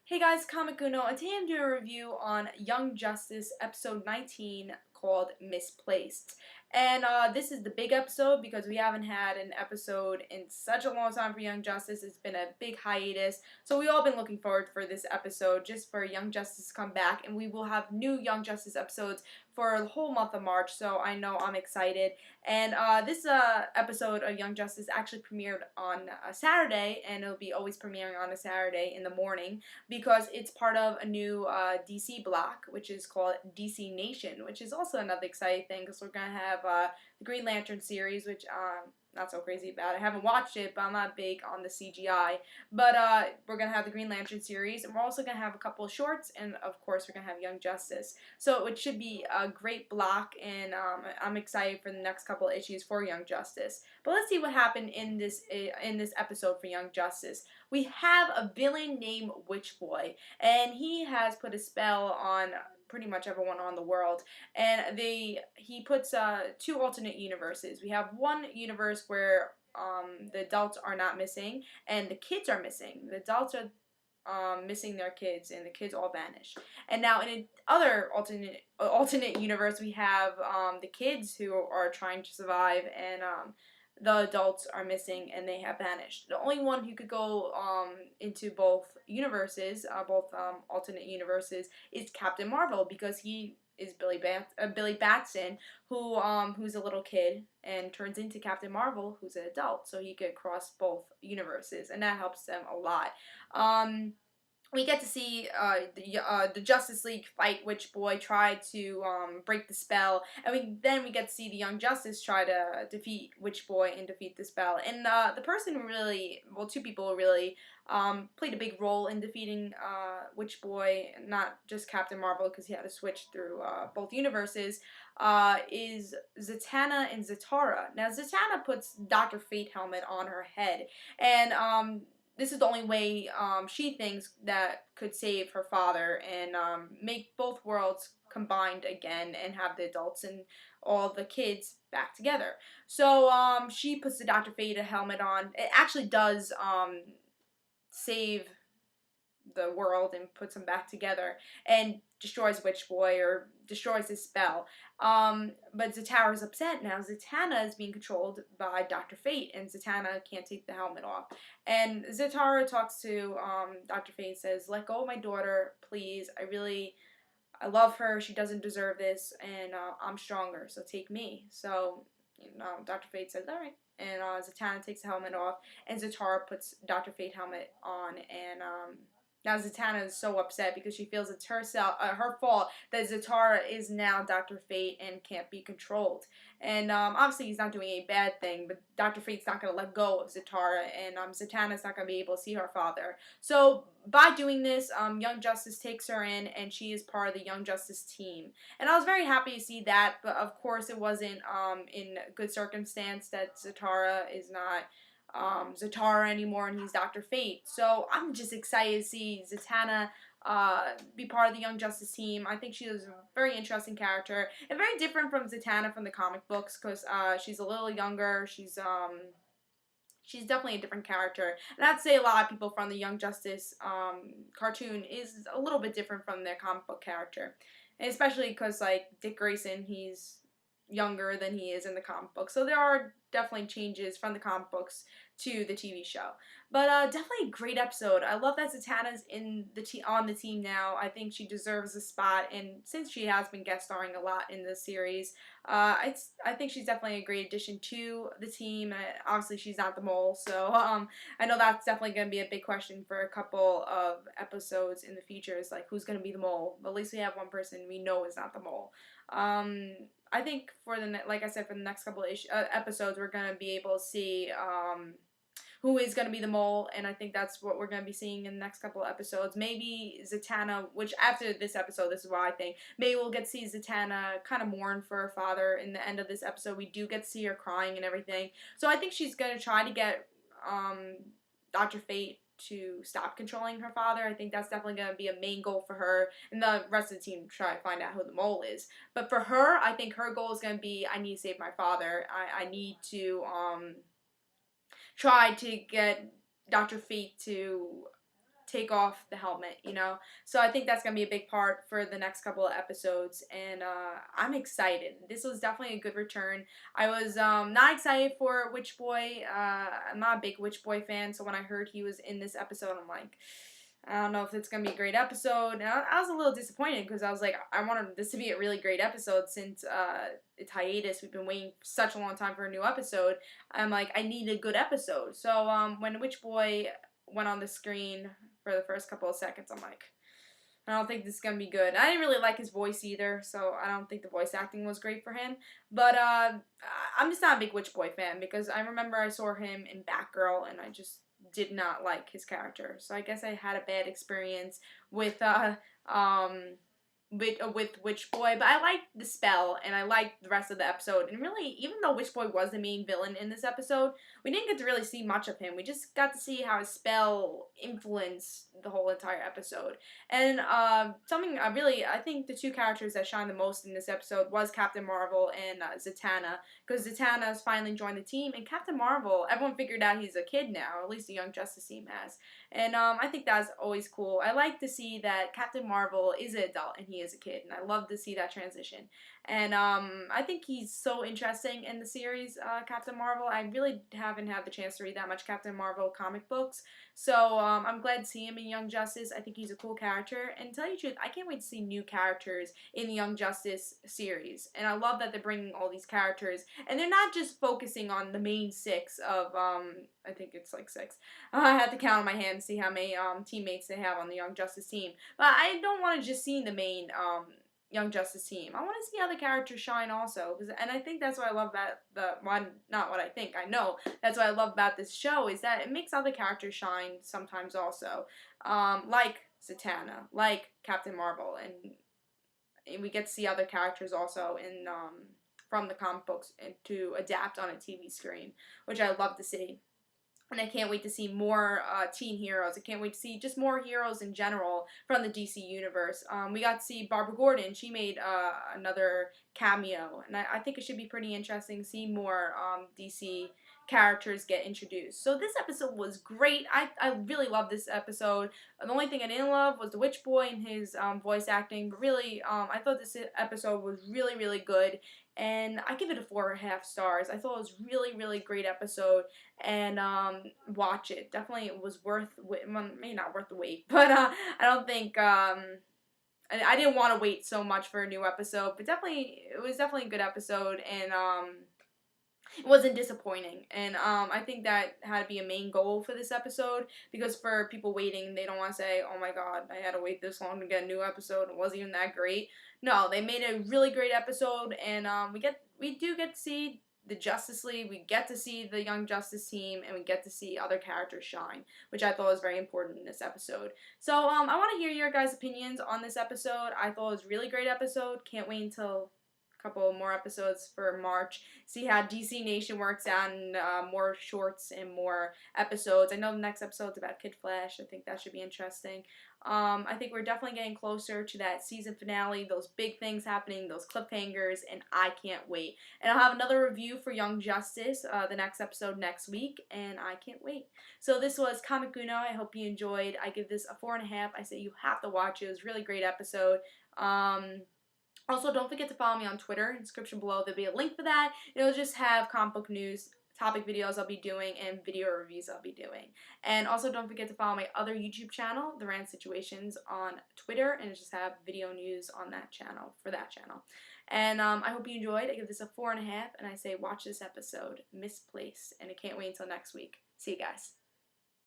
Hey guys, Comic Uno, and today I'm doing a review on Young Justice episode 19 called Misplaced. And this is the big episode because we haven't had an episode in such a long time for Young Justice. It's been a big hiatus. So we all been looking forward for this episode just for Young Justice to come back, and we will have new Young Justice episodes for the whole month of March, so I know I'm excited. And this episode of Young Justice actually premiered on a Saturday, and it'll be always premiering on a Saturday in the morning because it's part of a new DC block, which is called DC Nation, which is also another exciting thing because we're going to have the Green Lantern series, which not so crazy about. I haven't watched it, but I'm not big on the CGI. But we're going to have the Green Lantern series, and we're also going to have a couple of shorts, and of course we're going to have Young Justice. So it should be a great block, and I'm excited for the next couple of issues for Young Justice. But let's see what happened in this episode for Young Justice. We have a villain named Witch Boy, and he has put a spell on pretty much everyone on the world, and he puts two alternate universes. We have one universe where the adults are not missing and the kids are missing. The adults are missing their kids, and the kids all vanish. And now in another alternate universe, we have the kids who are trying to survive, and the adults are missing and they have vanished. The only one who could go into both universes, both alternate universes, is Captain Marvel, because he is Billy Batson, who's a little kid and turns into Captain Marvel, who's an adult, so he could cross both universes, and that helps them a lot. We get to see the Justice League fight Witch Boy, try to break the spell, and then we get to see the Young Justice try to defeat Witch Boy and defeat the spell. And the person who really, well, two people who really played a big role in defeating Witch Boy, not just Captain Marvel because he had to switch through both universes, is Zatanna and Zatara. Now Zatanna puts Dr. Fate helmet on her head, and this is the only way she thinks that could save her father and make both worlds combined again and have the adults and all the kids back together. So she puts the Dr. Fate helmet on. It actually does save the world and puts them back together and destroys Witch Boy, or destroys his spell. But Zatara's upset now. Zatanna is being controlled by Dr. Fate, and Zatanna can't take the helmet off. And Zatara talks to Dr. Fate, says, "Let go of my daughter, please. I love her. She doesn't deserve this, and I'm stronger, so take me." So, Dr. Fate says, "All right." And Zatanna takes the helmet off, and Zatara puts Dr. Fate helmet on, and now Zatanna is so upset because she feels it's her fault that Zatara is now Dr. Fate and can't be controlled. And obviously he's not doing a bad thing, but Dr. Fate's not going to let go of Zatara, and Zatanna's not going to be able to see her father. So by doing this, Young Justice takes her in, and she is part of the Young Justice team. And I was very happy to see that, but of course it wasn't in good circumstance that Zatara is not Zatara anymore, and he's Dr. Fate. So I'm just excited to see Zatanna be part of the Young Justice team. I think she is a very interesting character, and very different from Zatanna from the comic books, because she's a little younger. She's definitely a different character. And I'd say a lot of people from the Young Justice cartoon is a little bit different from their comic book character. And especially because, like, Dick Grayson, he's younger than he is in the comic book. So there are definitely changes from the comic books to the TV show. But definitely a great episode. I love that Zatanna's on the team now. I think she deserves a spot, and since she has been guest starring a lot in the series, I think she's definitely a great addition to the team. Obviously, she's not the mole, so I know that's definitely going to be a big question for a couple of episodes in the future. Is like, who's going to be the mole? But at least we have one person we know is not the mole. I think for like I said, for the next couple of episodes, we're going to be able to see who is going to be the mole, and I think that's what we're going to be seeing in the next couple of episodes. Maybe Zatanna, which after this episode, this is what I think, maybe we'll get to see Zatanna kind of mourn for her father in the end of this episode. We do get to see her crying and everything. So I think she's going to try to get Dr. Fate to stop controlling her father. I think that's definitely going to be a main goal for her, and the rest of the team try to find out who the mole is. But for her, I think her goal is going to be, I need to save my father. I need to try to get Dr. Fate to take off the helmet, you know? So I think that's going to be a big part for the next couple of episodes, and I'm excited. This was definitely a good return. I was not excited for Witch Boy. I'm not a big Witch Boy fan, so when I heard he was in this episode, I'm like, I don't know if it's gonna be a great episode. And I was a little disappointed because I was like, I wanted this to be a really great episode since it's hiatus. We've been waiting such a long time for a new episode. I'm like, I need a good episode. So when Witch Boy went on the screen for the first couple of seconds, I'm like, I don't think this is gonna be good. I didn't really like his voice either, so I don't think the voice acting was great for him. But I'm just not a big Witch Boy fan because I remember I saw him in Batgirl and I just did not like his character. So I guess I had a bad experience with um with Witch Boy, but I liked the spell and I liked the rest of the episode. And really, even though Witch Boy was the main villain in this episode, we didn't get to really see much of him. We just got to see how his spell influenced the whole entire episode. And something I think the two characters that shine the most in this episode was Captain Marvel and Zatanna, because Zatanna has finally joined the team, and Captain Marvel, everyone figured out he's a kid now, or at least the Young Justice team has. And I think that's always cool. I like to see that Captain Marvel is an adult and he is a kid, and I love to see that transition. And I think he's so interesting in the series, Captain Marvel. I really haven't had the chance to read that much Captain Marvel comic books, so I'm glad to see him in Young Justice. I think he's a cool character, and to tell you the truth, I can't wait to see new characters in the Young Justice series. And I love that they're bringing all these characters, and they're not just focusing on the main six of I think it's like six. I had to count on my hand to see how many teammates they have on the Young Justice team. But I don't want to just see the main Young Justice team. I want to see other characters shine also, and I think that's what I love about not what I think, I know that's what I love about this show, is that it makes other characters shine sometimes also, like Zatanna, like Captain Marvel, and we get to see other characters also in from the comic books and to adapt on a TV screen, which I love to see. And I can't wait to see more teen heroes. I can't wait to see just more heroes in general from the DC universe. We got to see Barbara Gordon. She made another cameo, and I think it should be pretty interesting to see more DC characters get introduced. So this episode was great. I really loved this episode. The only thing I didn't love was the Witch Boy and his voice acting, but really, I thought this episode was really, really good, and I give it a 4.5 stars. I thought it was really, really great episode, and watch it. Definitely, it was worth, maybe not worth the wait, but I don't think I didn't want to wait so much for a new episode, but definitely, it was definitely a good episode, and it wasn't disappointing. And I think that had to be a main goal for this episode, because for people waiting, they don't want to say, oh my god, I had to wait this long to get a new episode, it wasn't even that great. No, they made a really great episode, and we do get to see the Justice League, we get to see the Young Justice team, and we get to see other characters shine, which I thought was very important in this episode. So I want to hear your guys' opinions on this episode. I thought it was a really great episode. Can't wait until couple more episodes for March, see how DC Nation works out, and more shorts and more episodes. I know the next episode's about Kid Flash. I think that should be interesting. I think we're definitely getting closer to that season finale, those big things happening, those cliffhangers, and I can't wait. And I'll have another review for Young Justice, the next episode next week, and I can't wait. So this was Comic Uno. I hope you enjoyed. I give this a 4.5. I say you have to watch it. It was a really great episode. Also, don't forget to follow me on Twitter. In the description below, there'll be a link for that. It'll just have comic book news, topic videos I'll be doing, and video reviews I'll be doing. And also, don't forget to follow my other YouTube channel, The Rand Situations, on Twitter, and just have video news on that channel, for that channel. And I hope you enjoyed. I give this a 4.5, and I say watch this episode, Misplaced, and I can't wait until next week. See you guys.